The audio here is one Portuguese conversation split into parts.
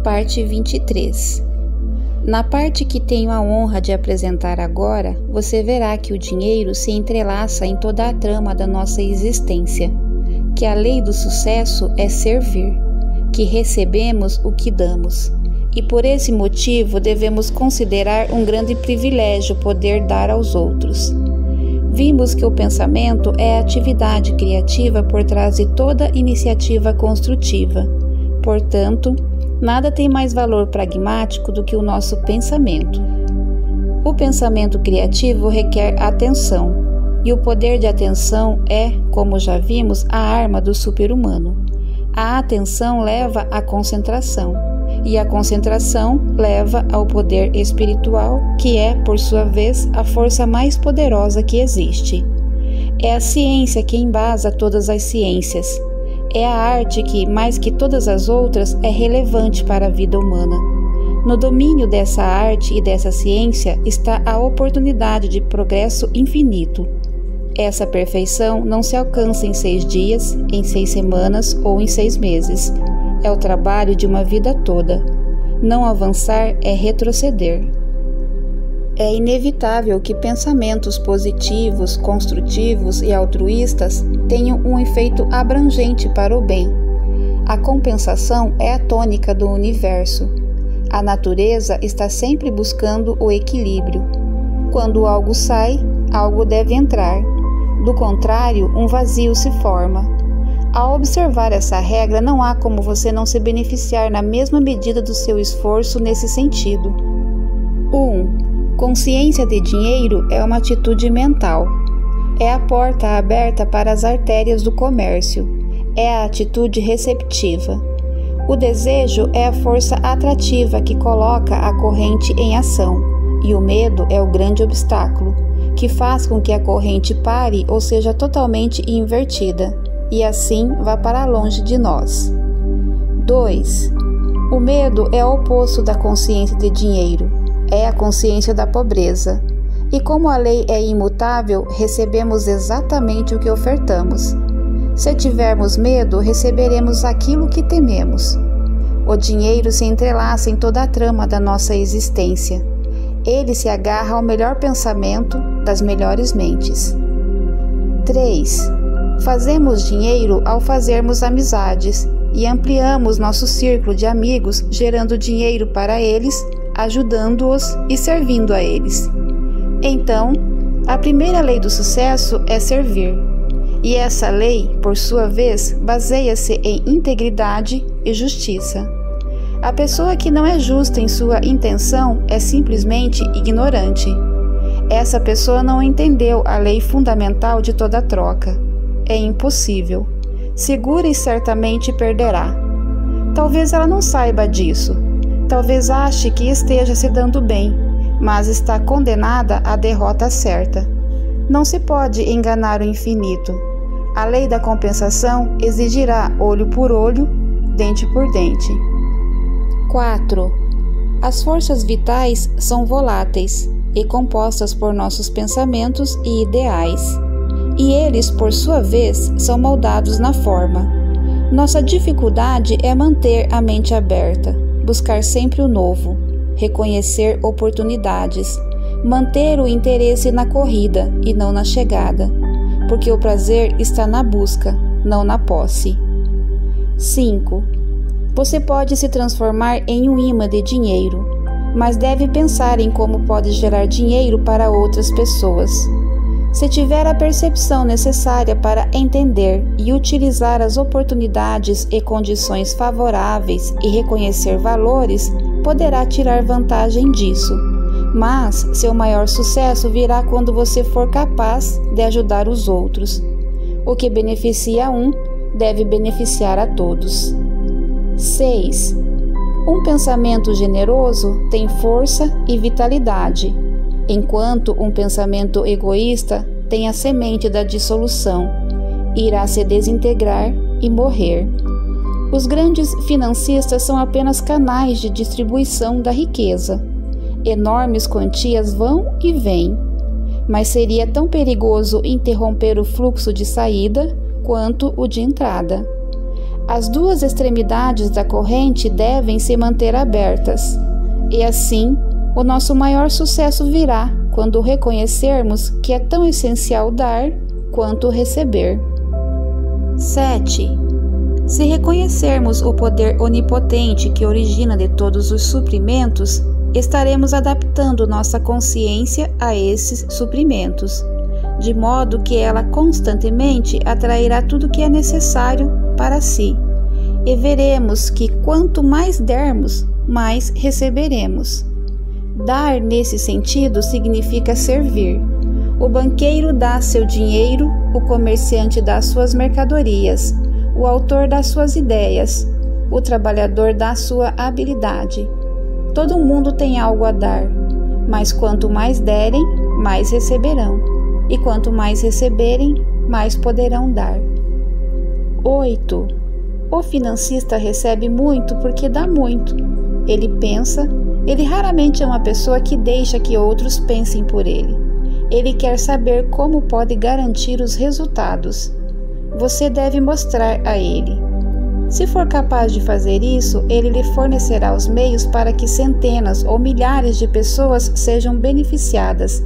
Parte 23. Na parte que tenho a honra de apresentar agora, você verá que o dinheiro se entrelaça em toda a trama da nossa existência, que a lei do sucesso é servir, que recebemos o que damos, e por esse motivo devemos considerar um grande privilégio poder dar aos outros. Vimos que o pensamento é a atividade criativa por trás de toda iniciativa construtiva. Portanto, nada tem mais valor pragmático do que o nosso pensamento. O pensamento criativo requer atenção, e o poder de atenção é, como já vimos, a arma do super-humano. A atenção leva à concentração, e a concentração leva ao poder espiritual, que é, por sua vez, a força mais poderosa que existe. É a ciência que embasa todas as ciências. É a arte que, mais que todas as outras, é relevante para a vida humana. No domínio dessa arte e dessa ciência está a oportunidade de progresso infinito. Essa perfeição não se alcança em 6 dias, em 6 semanas ou em 6 meses. É o trabalho de uma vida toda. Não avançar é retroceder. É inevitável que pensamentos positivos, construtivos e altruístas tenham um efeito abrangente para o bem. A compensação é a tônica do universo. A natureza está sempre buscando o equilíbrio. Quando algo sai, algo deve entrar. Do contrário, um vazio se forma. Ao observar essa regra, não há como você não se beneficiar na mesma medida do seu esforço nesse sentido. 1. Consciência de dinheiro é uma atitude mental. É a porta aberta para as artérias do comércio. É a atitude receptiva. O desejo é a força atrativa que coloca a corrente em ação. E o medo é o grande obstáculo, que faz com que a corrente pare ou seja totalmente invertida, e assim vá para longe de nós. 2. O medo é o oposto da consciência de dinheiro. É a consciência da pobreza. E como a lei é imutável, recebemos exatamente o que ofertamos. Se tivermos medo, receberemos aquilo que tememos. O dinheiro se entrelaça em toda a trama da nossa existência. Ele se agarra ao melhor pensamento das melhores mentes. 3. Fazemos dinheiro ao fazermos amizades e ampliamos nosso círculo de amigos, gerando dinheiro para eles, ajudando-os e servindo a eles. Então, a primeira lei do sucesso é servir. E essa lei, por sua vez, baseia-se em integridade e justiça. A pessoa que não é justa em sua intenção é simplesmente ignorante. Essa pessoa não entendeu a lei fundamental de toda troca. É impossível. Segura e certamente perderá. Talvez ela não saiba disso. Talvez ache que esteja se dando bem, mas está condenada à derrota certa. Não se pode enganar o infinito. A lei da compensação exigirá olho por olho, dente por dente. 4. As forças vitais são voláteis e compostas por nossos pensamentos e ideais, e eles, por sua vez, são moldados na forma. Nossa dificuldade é manter a mente aberta, buscar sempre o novo, reconhecer oportunidades, manter o interesse na corrida e não na chegada, porque o prazer está na busca, não na posse. 5. Você pode se transformar em um imã de dinheiro, mas deve pensar em como pode gerar dinheiro para outras pessoas. Se tiver a percepção necessária para entender e utilizar as oportunidades e condições favoráveis e reconhecer valores, poderá tirar vantagem disso. Mas seu maior sucesso virá quando você for capaz de ajudar os outros. O que beneficia um deve beneficiar a todos. 6. Um pensamento generoso tem força e vitalidade, enquanto um pensamento egoísta tem a semente da dissolução, irá se desintegrar e morrer. Os grandes financistas são apenas canais de distribuição da riqueza. Enormes quantias vão e vêm, mas seria tão perigoso interromper o fluxo de saída quanto o de entrada. As duas extremidades da corrente devem se manter abertas, e assim o nosso maior sucesso virá quando reconhecermos que é tão essencial dar quanto receber. 7. Se reconhecermos o poder onipotente que origina de todos os suprimentos, estaremos adaptando nossa consciência a esses suprimentos, de modo que ela constantemente atrairá tudo que é necessário para si, e veremos que quanto mais dermos, mais receberemos. Dar nesse sentido significa servir. O banqueiro dá seu dinheiro, o comerciante dá suas mercadorias, o autor dá suas ideias, o trabalhador dá sua habilidade. Todo mundo tem algo a dar, mas quanto mais derem, mais receberão, e quanto mais receberem, mais poderão dar. 8. O financista recebe muito porque dá muito. Ele pensa, ele raramente é uma pessoa que deixa que outros pensem por ele. Ele quer saber como pode garantir os resultados. Você deve mostrar a ele. Se for capaz de fazer isso, ele lhe fornecerá os meios para que centenas ou milhares de pessoas sejam beneficiadas.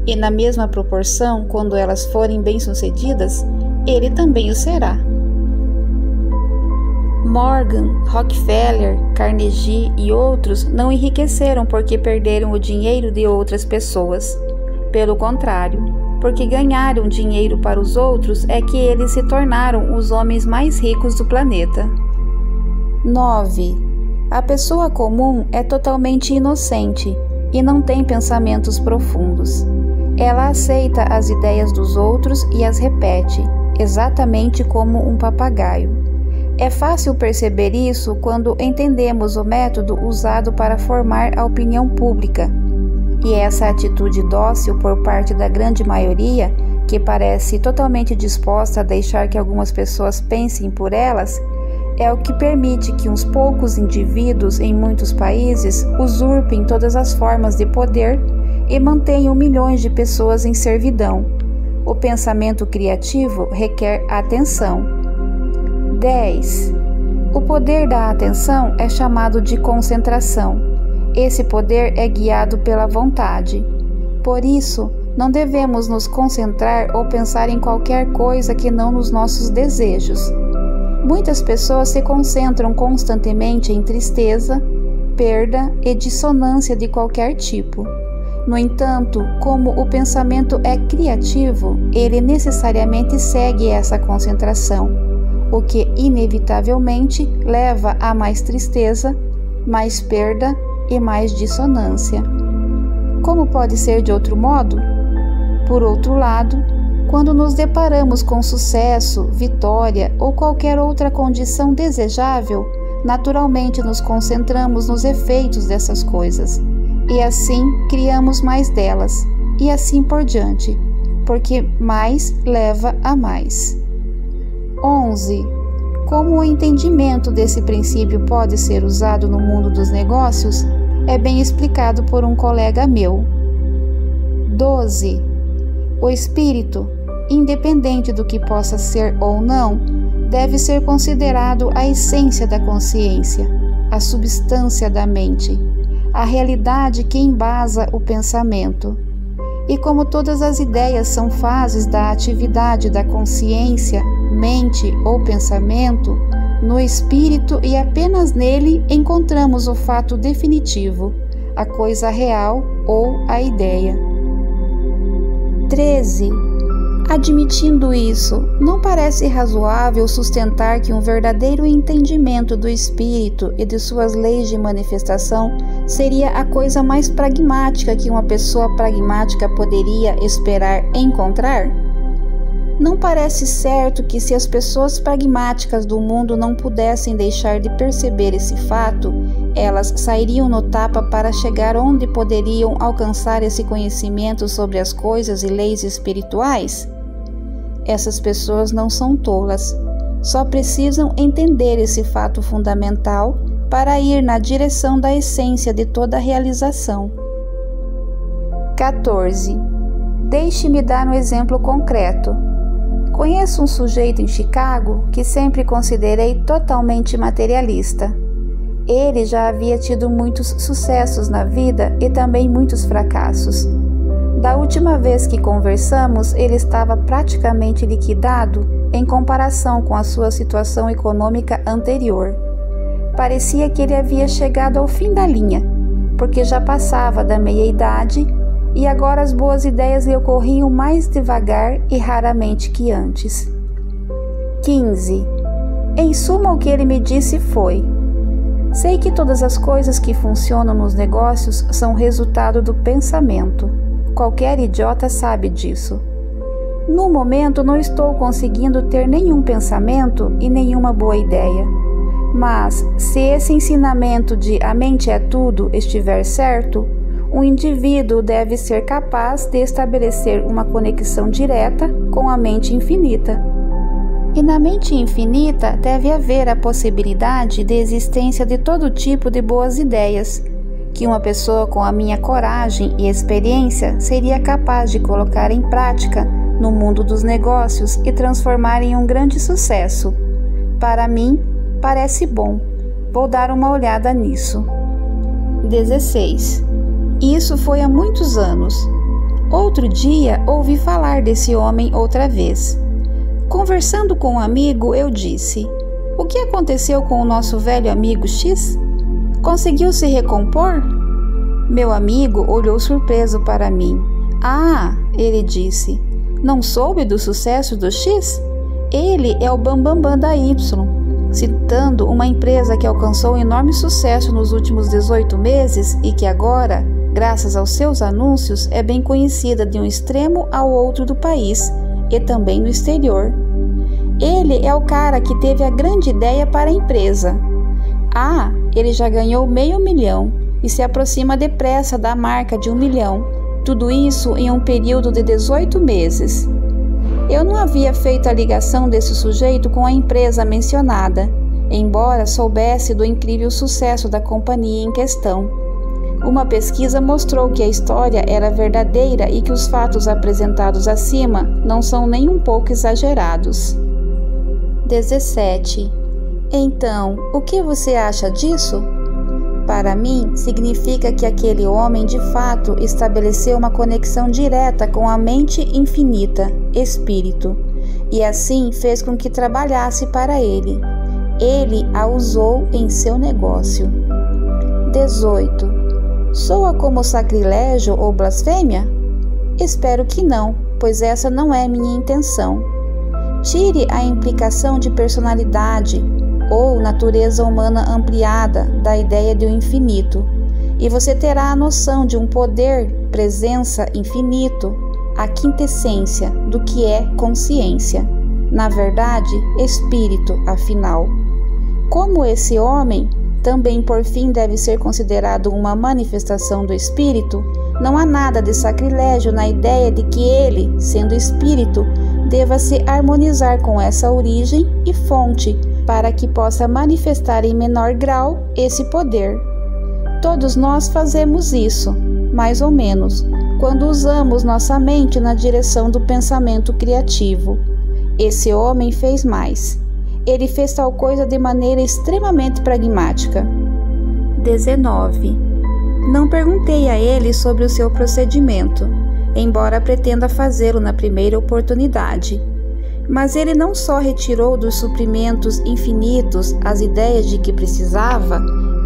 E na mesma proporção, quando elas forem bem-sucedidas, ele também o será. Morgan, Rockefeller, Carnegie e outros não enriqueceram porque perderam o dinheiro de outras pessoas. Pelo contrário, porque ganharam dinheiro para os outros é que eles se tornaram os homens mais ricos do planeta. 9. A pessoa comum é totalmente inocente e não tem pensamentos profundos. Ela aceita as ideias dos outros e as repete, exatamente como um papagaio. É fácil perceber isso quando entendemos o método usado para formar a opinião pública. E essa atitude dócil por parte da grande maioria, que parece totalmente disposta a deixar que algumas pessoas pensem por elas, é o que permite que uns poucos indivíduos em muitos países usurpem todas as formas de poder e mantenham milhões de pessoas em servidão. O pensamento criativo requer atenção. 10. O poder da atenção é chamado de concentração. Esse poder é guiado pela vontade. Por isso, não devemos nos concentrar ou pensar em qualquer coisa que não nos nossos desejos. Muitas pessoas se concentram constantemente em tristeza, perda e dissonância de qualquer tipo. No entanto, como o pensamento é criativo, ele necessariamente segue essa concentração, o que inevitavelmente leva a mais tristeza, mais perda e mais dissonância. Como pode ser de outro modo? Por outro lado, quando nos deparamos com sucesso, vitória ou qualquer outra condição desejável, naturalmente nos concentramos nos efeitos dessas coisas, e assim criamos mais delas, e assim por diante, porque mais leva a mais. 11. Como o entendimento desse princípio pode ser usado no mundo dos negócios, é bem explicado por um colega meu. 12. O espírito, independente do que possa ser ou não, deve ser considerado a essência da consciência, a substância da mente, a realidade que embasa o pensamento. E como todas as ideias são fases da atividade da consciência, mente ou pensamento, no espírito e apenas nele encontramos o fato definitivo, a coisa real ou a ideia. 13. Admitindo isso, não parece razoável sustentar que um verdadeiro entendimento do espírito e de suas leis de manifestação seria a coisa mais pragmática que uma pessoa pragmática poderia esperar encontrar? Não parece certo que, se as pessoas pragmáticas do mundo não pudessem deixar de perceber esse fato, elas sairiam no tapa para chegar onde poderiam alcançar esse conhecimento sobre as coisas e leis espirituais? Essas pessoas não são tolas, só precisam entender esse fato fundamental para ir na direção da essência de toda a realização. 14. Deixe-me dar um exemplo concreto. Conheço um sujeito em Chicago que sempre considerei totalmente materialista. Ele já havia tido muitos sucessos na vida e também muitos fracassos. Da última vez que conversamos, ele estava praticamente liquidado em comparação com a sua situação econômica anterior. Parecia que ele havia chegado ao fim da linha, porque já passava da meia-idade e agora as boas ideias lhe ocorriam mais devagar e raramente que antes. 15. Em suma, o que ele me disse foi: sei que todas as coisas que funcionam nos negócios são resultado do pensamento. Qualquer idiota sabe disso. No momento, não estou conseguindo ter nenhum pensamento e nenhuma boa ideia. Mas, se esse ensinamento de a mente é tudo estiver certo, um indivíduo deve ser capaz de estabelecer uma conexão direta com a mente infinita. E na mente infinita deve haver a possibilidade de existência de todo tipo de boas ideias, que uma pessoa com a minha coragem e experiência seria capaz de colocar em prática no mundo dos negócios e transformar em um grande sucesso. Para mim, parece bom. Vou dar uma olhada nisso. 16. Isso foi há muitos anos. Outro dia, ouvi falar desse homem outra vez. Conversando com um amigo, eu disse: o que aconteceu com o nosso velho amigo X? Conseguiu se recompor? Meu amigo olhou surpreso para mim. Ah, ele disse, não soube do sucesso do X? Ele é o bambambam da Y, citando uma empresa que alcançou um enorme sucesso nos últimos 18 meses e que agora, graças aos seus anúncios, é bem conhecida de um extremo ao outro do país e também no exterior. Ele é o cara que teve a grande ideia para a empresa. Ah, ele já ganhou $500 mil e se aproxima depressa da marca de 1 milhão. Tudo isso em um período de 18 meses. Eu não havia feito a ligação desse sujeito com a empresa mencionada, embora soubesse do incrível sucesso da companhia em questão. Uma pesquisa mostrou que a história era verdadeira e que os fatos apresentados acima não são nem um pouco exagerados. 17. Então, o que você acha disso? Para mim, significa que aquele homem de fato estabeleceu uma conexão direta com a mente infinita, espírito, e assim fez com que trabalhasse para ele. Ele a usou em seu negócio. 18. Soa como sacrilégio ou blasfêmia? Espero que não, pois essa não é minha intenção. Tire a implicação de personalidade ou natureza humana ampliada da ideia de um infinito, e você terá a noção de um poder, presença infinito, a quintessência do que é consciência. Na verdade, espírito, afinal. Como esse homem também por fim deve ser considerado uma manifestação do espírito, não há nada de sacrilégio na ideia de que ele, sendo espírito, deva se harmonizar com essa origem e fonte para que possa manifestar em menor grau esse poder. Todos nós fazemos isso, mais ou menos, quando usamos nossa mente na direção do pensamento criativo. Esse homem fez mais. Ele fez tal coisa de maneira extremamente pragmática. 19. Não perguntei a ele sobre o seu procedimento, embora pretenda fazê-lo na primeira oportunidade. Mas ele não só retirou dos suprimentos infinitos as ideias de que precisava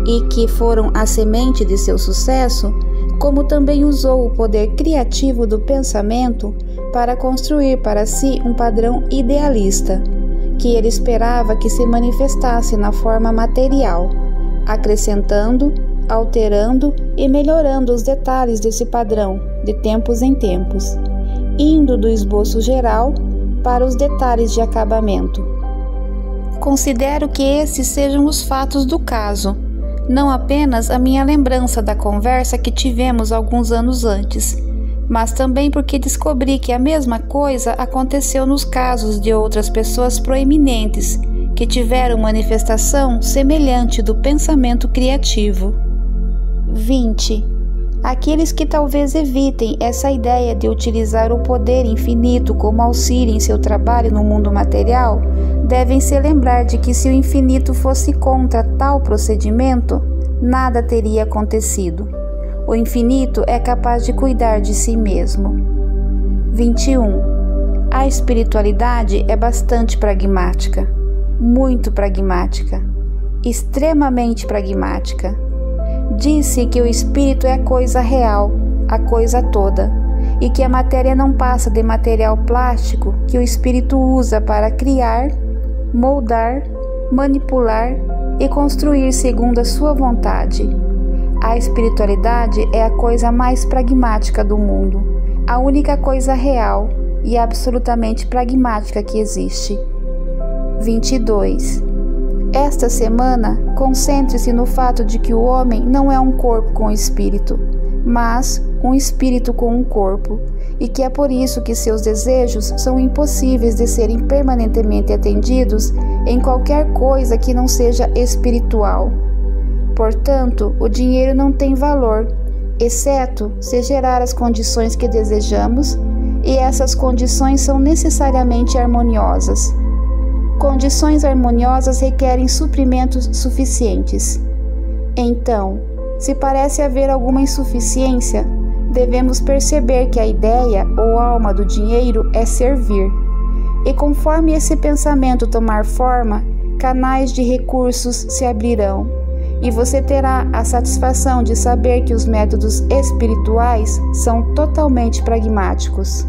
e que foram a semente de seu sucesso, como também usou o poder criativo do pensamento para construir para si um padrão idealista, que ele esperava que se manifestasse na forma material, acrescentando, alterando e melhorando os detalhes desse padrão de tempos em tempos, indo do esboço geral para os detalhes de acabamento. Considero que esses sejam os fatos do caso, não apenas a minha lembrança da conversa que tivemos alguns anos antes, mas também porque descobri que a mesma coisa aconteceu nos casos de outras pessoas proeminentes que tiveram manifestação semelhante do pensamento criativo. 20. Aqueles que talvez evitem essa ideia de utilizar o poder infinito como auxílio em seu trabalho no mundo material, devem se lembrar de que se o infinito fosse contra tal procedimento, nada teria acontecido. O infinito é capaz de cuidar de si mesmo. 21. A espiritualidade é bastante pragmática, muito pragmática, extremamente pragmática. Disse que o espírito é a coisa real, a coisa toda, e que a matéria não passa de material plástico que o espírito usa para criar, moldar, manipular e construir segundo a sua vontade. A espiritualidade é a coisa mais pragmática do mundo, a única coisa real e absolutamente pragmática que existe. 22. Esta semana, concentre-se no fato de que o homem não é um corpo com espírito, mas um espírito com um corpo, e que é por isso que seus desejos são impossíveis de serem permanentemente atendidos em qualquer coisa que não seja espiritual. Portanto, o dinheiro não tem valor, exceto se gerar as condições que desejamos, e essas condições são necessariamente harmoniosas. Condições harmoniosas requerem suprimentos suficientes. Então, se parece haver alguma insuficiência, devemos perceber que a ideia ou alma do dinheiro é servir. E conforme esse pensamento tomar forma, canais de recursos se abrirão, e você terá a satisfação de saber que os métodos espirituais são totalmente pragmáticos.